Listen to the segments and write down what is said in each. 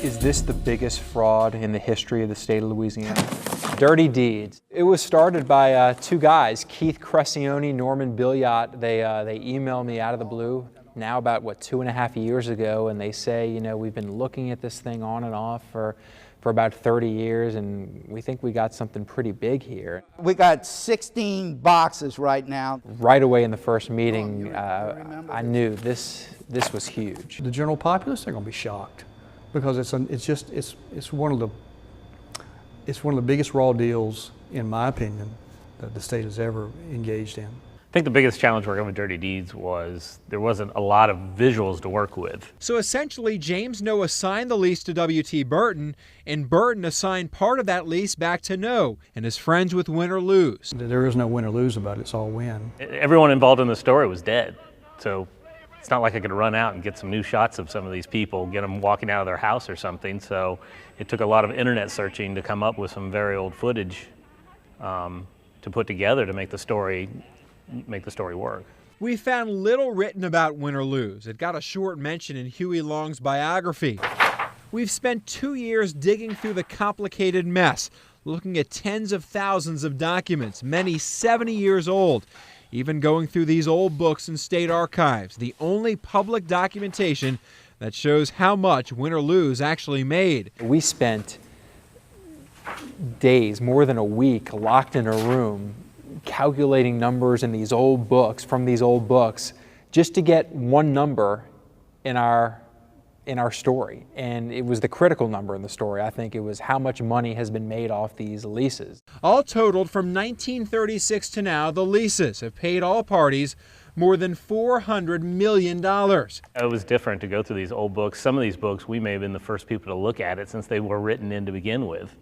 Is this the biggest fraud in the history of the state of Louisiana? Dirty deeds. It was started by two guys, Keith Crescione, Norman Billiot. They emailed me out of the blue now about, 2.5 years ago, and they say, you know, we've been looking at this thing on and off for about 30 years, and we think we got something pretty big here. We got 16 boxes right now. Right away in the first meeting, I knew this was huge. The general populace, they're going to be shocked because it's one of the biggest raw deals, in my opinion, that the state has ever engaged in. I think the biggest challenge working with Dirty Deeds was there wasn't a lot of visuals to work with. So essentially, James Noe assigned the lease to W.T. Burton, and Burton assigned part of that lease back to Noe and his friends with Win or Lose. There is no win or lose about it, it's all win. Everyone involved in the story was dead, so it's not like I could run out and get some new shots of some of these people, get them walking out of their house or something, so it took a lot of internet searching to come up with some very old footage to put together to make the story work. We found little written about Win or Lose. It got a short mention in Huey Long's biography. We've spent 2 years digging through the complicated mess, looking at tens of thousands of documents, many 70 years old, even going through these old books in state archives, the only public documentation that shows how much Win or Lose actually made. We spent days, more than a week, locked in a room, calculating numbers in these old books, from these old books, just to get one number in our story. And it was the critical number in the story. I think it was how much money has been made off these leases. All totaled, from 1936 to now, the leases have paid all parties more than $400 million. It was different to go through these old books. Some of these books, we may have been the first people to look at it since they were written in to begin with.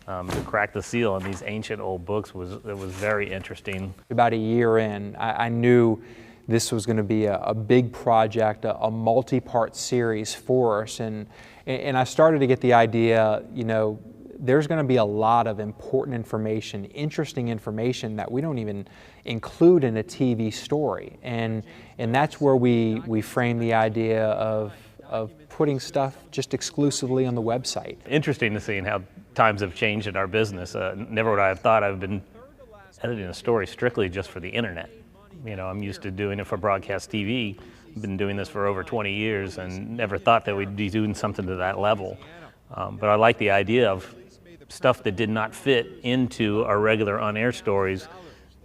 To crack the seal on these ancient old books was very interesting. About a year in, I knew this was going to be a big project, a multi-part series for us, and I started to get the idea, you know, there's going to be a lot of important information, interesting information that we don't even include in a TV story, and that's where we frame the idea of putting stuff just exclusively on the website. Interesting to see how times have changed in our business. Never would I have thought I've been editing a story strictly just for the internet. You know, I'm used to doing it for broadcast TV. I've been doing this for over 20 years and never thought that we'd be doing something to that level. But I like the idea of stuff that did not fit into our regular on-air stories,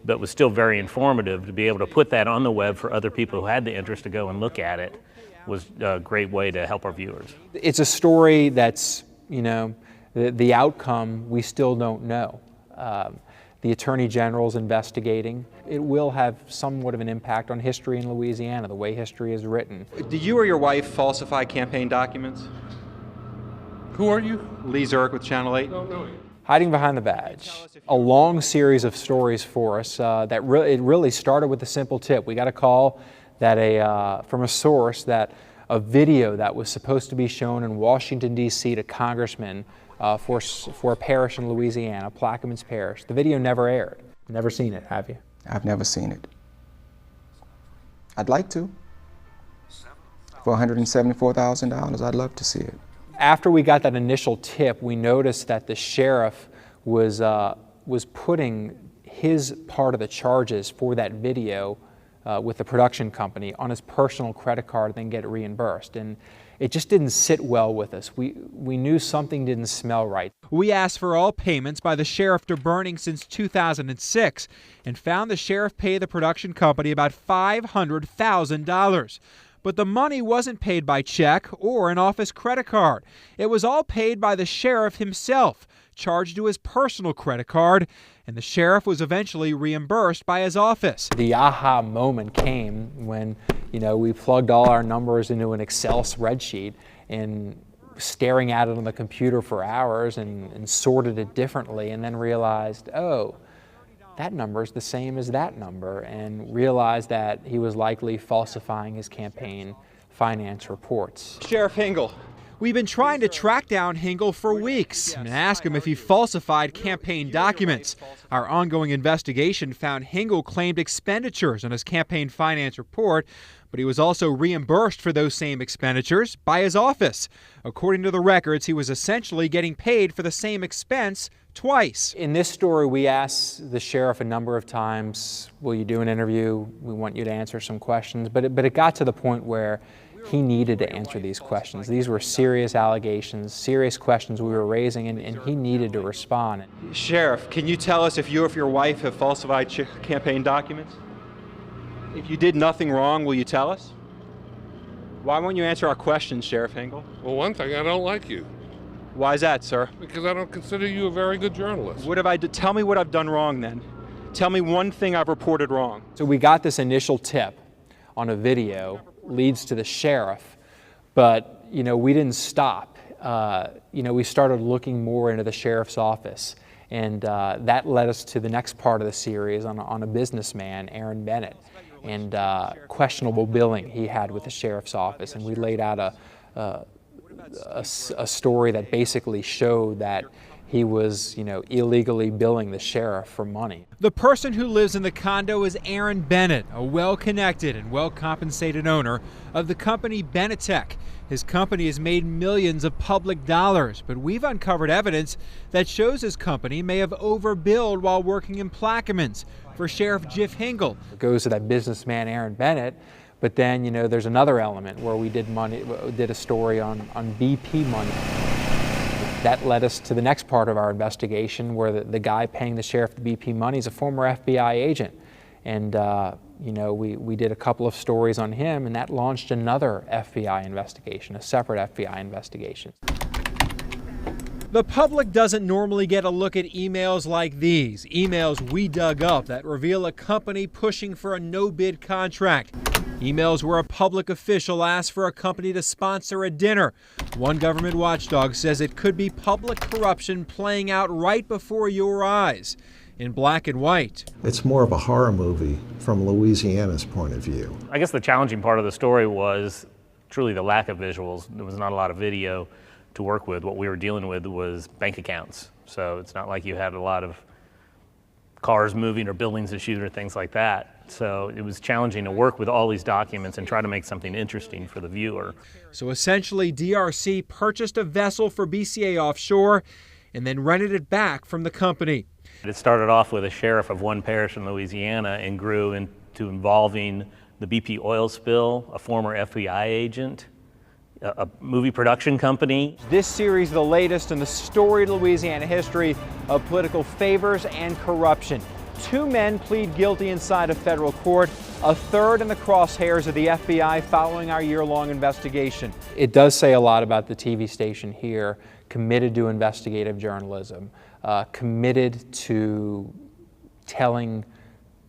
but was still very informative. To be able to put that on the web for other people who had the interest to go and look at it was a great way to help our viewers. It's a story that's, you know, the outcome we still don't know. The Attorney General's investigating. It will have somewhat of an impact on history in Louisiana, the way history is written. Did you or your wife falsify campaign documents? Who are you? Lee Zurik with Channel 8. Don't know you. Hiding Behind the Badge. A long series of stories for us it really started with a simple tip. We got a call that from a source that a video that was supposed to be shown in Washington, D.C. to congressmen for a parish in Louisiana, Plaquemines Parish. The video never aired. Never seen it, have you? I've never seen it. I'd like to. For $174,000, I'd love to see it. After we got that initial tip, we noticed that the sheriff was putting his part of the charges for that video with the production company on his personal credit card, then get it reimbursed. And it just didn't sit well with us. We knew something didn't smell right. We asked for all payments by the sheriff to Burning since 2006 and found the sheriff paid the production company about $500,000. But the money wasn't paid by check or an office credit card. It was all paid by the sheriff himself, charged to his personal credit card, and the sheriff was eventually reimbursed by his office. The aha moment came when, you know, we plugged all our numbers into an Excel spreadsheet and staring at it on the computer for hours and sorted it differently, and then realized, oh, that number is the same as that number, and realized that he was likely falsifying his campaign finance reports. Sheriff Hingle. We've been trying to track down Hingle for weeks and ask him if he falsified campaign documents. Our ongoing investigation found Hingle claimed expenditures on his campaign finance report, but he was also reimbursed for those same expenditures by his office. According to the records, he was essentially getting paid for the same expense twice. In this story, we asked the sheriff a number of times, will you do an interview? We want you to answer some questions. But it got to the point where he needed to answer these questions. These were serious allegations, serious questions we were raising, and he needed to respond. Sheriff, can you tell us if you or your wife have falsified campaign documents? If you did nothing wrong, will you tell us? Why won't you answer our questions, Sheriff Hingle? Well, one thing, I don't like you. Why is that, sir? Because I don't consider you a very good journalist. What have I done? Tell me what I've done wrong then. Tell me one thing I've reported wrong. So we got this initial tip on a video, leads to the sheriff, but we didn't stop. We started looking more into the sheriff's office, and that led us to the next part of the series on a businessman, Aaron Bennett, and questionable billing he had with the sheriff's office, and we laid out a story that basically showed that he was, illegally billing the sheriff for money. The person who lives in the condo is Aaron Bennett, a well-connected and well-compensated owner of the company Benetech. His company has made millions of public dollars, but we've uncovered evidence that shows his company may have overbilled while working in Plaquemines for Sheriff Jiff Hingle. It goes to that businessman, Aaron Bennett, but then, there's another element where we did a story on BP money. That led us to the next part of our investigation, where the guy paying the sheriff the BP money is a former FBI agent. And, we did a couple of stories on him, and that launched another FBI investigation, a separate FBI investigation. The public doesn't normally get a look at emails like these, emails we dug up that reveal a company pushing for a no-bid contract. Emails where a public official asked for a company to sponsor a dinner. One government watchdog says it could be public corruption playing out right before your eyes, in black and white. It's more of a horror movie from Louisiana's point of view. I guess the challenging part of the story was truly the lack of visuals. There was not a lot of video to work with. What we were dealing with was bank accounts. So it's not like you had a lot of cars moving or buildings to shoot or things like that. So it was challenging to work with all these documents and try to make something interesting for the viewer. So essentially, DRC purchased a vessel for BCA Offshore and then rented it back from the company. It started off with a sheriff of one parish in Louisiana and grew into involving the BP oil spill, a former FBI agent, a movie production company. This series is the latest in the storied Louisiana history of political favors and corruption. 2 men plead guilty inside a federal court, a third in the crosshairs of the FBI following our year-long investigation. It does say a lot about the TV station here, committed to investigative journalism, committed to telling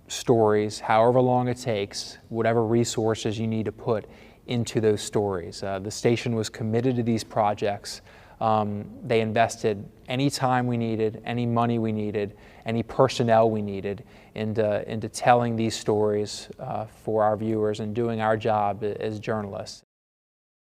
stories, however long it takes, whatever resources you need to put into those stories. The station was committed to these projects. They invested any time we needed, any money we needed, any personnel we needed into telling these stories for our viewers and doing our job as journalists.